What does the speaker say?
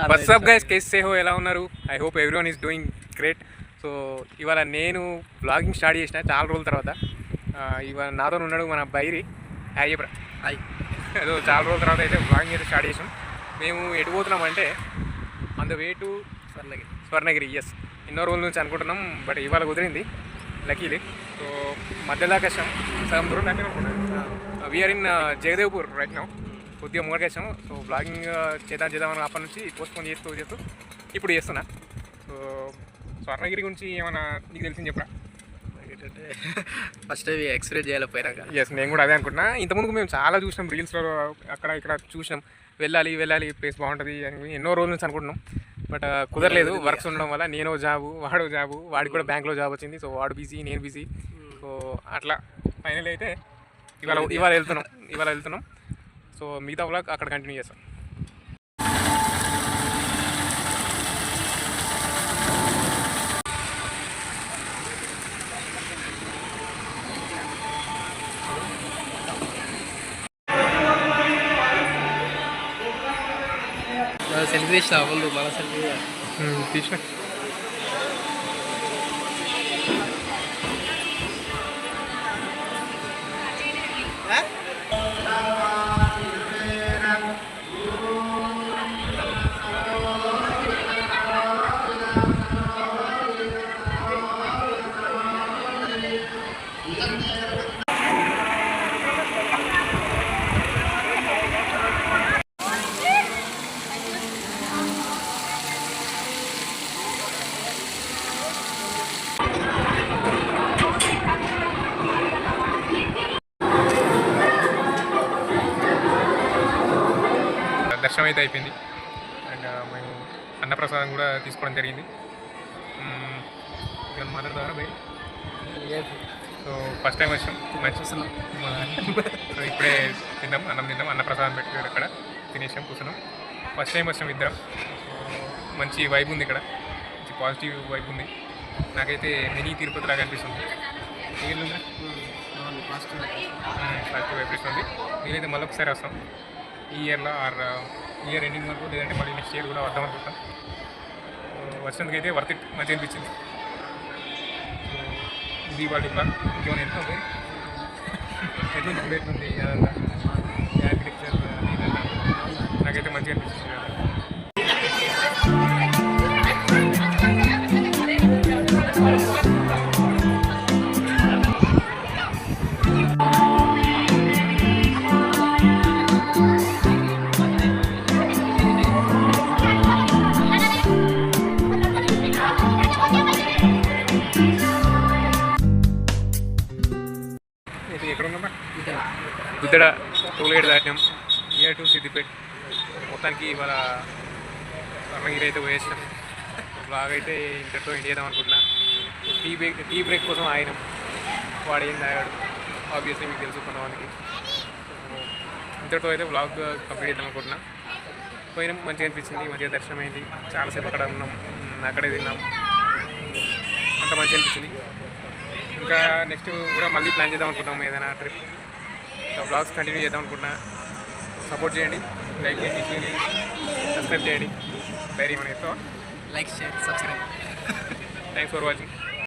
WhatsApp guys కేసే హో ఎలా ఉన్నారు? I hope everyone is doing great. So ఇవాళ నేను బ్లాగింగ్ స్టార్ట్ చేసిన చాలా రోజుల తర్వాత. ఇవాళ నాతో ఉన్నాడు మన బైరి. హాయ్ బ్రా. హాయ్. ఏదో చాలా రోజుల తర్వాత అయితే బ్లాగింగ్ అయితే స్టార్ట్ చేసాం. మేము ఎటు పోతున్నామంటే on the way to Swarnagiri. Yes, ఎన్నో రోజుల నుంచి అనుకుంటున్నాం, బట్ ఇవాళ కుదిరింది లక్కీలీ. సో మధ్యలో దాకా వచ్చాం, సగం దూరం దాకా అనుకున్నాం. We're in Jagdevpur right now. కొద్దిగా ముంగడికి వచ్చాము. సో బ్లాగింగ్ చేద్దామని అప్పటి నుంచి పోస్ట్పోన్ చేస్తూ ఇప్పుడు చేస్తున్నా. సో స్వర్ణగిరి గురించి ఏమైనా నీకు తెలిసింది చెప్పరా? ఏంటంటే ఫస్ట్ అవి ఎక్స్పీరియన్స్ చేయలేకపోయినాక. ఎస్, నేను కూడా అదే అనుకుంటున్నా. ఇంతకుముందు మేము చాలా చూసినాం, రీల్స్లో అక్కడ ఇక్కడ చూసినాం. వెళ్ళాలి ప్లేస్ బాగుంటుంది అని ఎన్నో రోజుల నుంచి అనుకుంటున్నాం, బట్ కుదరలేదు. వర్క్స్ ఉండడం వల్ల నేను జాబు, వాడు జాబు, వాడికి కూడా బ్యాంక్లో జాబ్ వచ్చింది. సో వాడు బిజీ, నేను బిజీ. సో అట్లా ఫైనల్ అయితే ఇవాళ వెళ్తున్నాం. సో మిగతా వ్లాగ్ అక్కడ కంటిన్యూ చేస్తాం. సెల్ఫీ తీసిన ముందు మన సెల్ఫీ తీసిన. దర్శనం అయితే అయిపోయింది, అండ్ మేము అన్నప్రసాదం కూడా తీసుకోవడం జరిగింది. మదర్ ద్వారా పోయి. సో ఫస్ట్ టైం వచ్చాం, మంచిస్తున్నాం. సో ఇప్పుడే అన్నం తిన్నాం, అన్నప్రసాదం పెట్టారు అక్కడ, తినేసాం, కూర్చున్నాం. ఫస్ట్ టైం వచ్చాం ఇద్దరం. మంచి వైబ్ ఉంది ఇక్కడ, మంచి పాజిటివ్ వైబ్ ఉంది. నాకైతే మినీ తిరుపతి లాగా అనిపిస్తుంది. పాజిటివ్ వైబ్రేషన్ ఉంది. నేనైతే మళ్ళీ ఒకసారి వస్తాం ఈ ఇయర్లో, ఆర్ ఇయర్ ఎండింగ్ వరకు, లేదంటే మళ్ళీ నెక్స్ట్ ఇయర్ కూడా వద్దాం అనుకుంటాం. వచ్చినందుకైతే వర్త్ ఇట్, మంచిగా అనిపించింది. ఇది వాళ్ళ ప్లాన్. ఇంకేమైనా ఎంత ఉంది ఎట్లా ఎట్లుంది అదంతా ఆర్కిటెక్చర్ నాకైతే మంచిగా అనిపించింది. గుద్దడ టోల్గేట్ దాటినాం, ఇయర్ టు సిద్దిపేట. మొత్తానికి ఇవాళ స్వర్ణగిరి అయితే పోయేసాం. బ్లాగ్ అయితే ఇంతటితో ఎండ్ చేద్దాం అనుకుంటున్నా. టీ బ్రేక్ కోసం ఆగినాం. వాడు ఏం తాగాడు ఆబ్వియస్లీ మీకు తెలుసు కొంతమందికి. ఇంతటితో అయితే బ్లాగ్ కంప్లీట్ చేద్దాం అనుకుంటున్నా. పోయినాం, మంచిగా అనిపించింది, మంచిగా దర్శనం అయింది. చాలాసేపు అక్కడ ఉన్నాం, అక్కడే తిన్నాం, అంత మంచిగా అనిపించింది. ఇంకా నెక్స్ట్ కూడా మళ్ళీ ప్లాన్ చేద్దాం అనుకుంటాం ఏదైనా ట్రిప్. బ్లాగ్స్ కంటిన్యూ చేద్దాం అనుకుంటున్నా. సపోర్ట్ చేయండి, లైక్ చేయండి, సబ్స్క్రైబ్ చేయండి. Very money like share subscribe. Thanks for watching.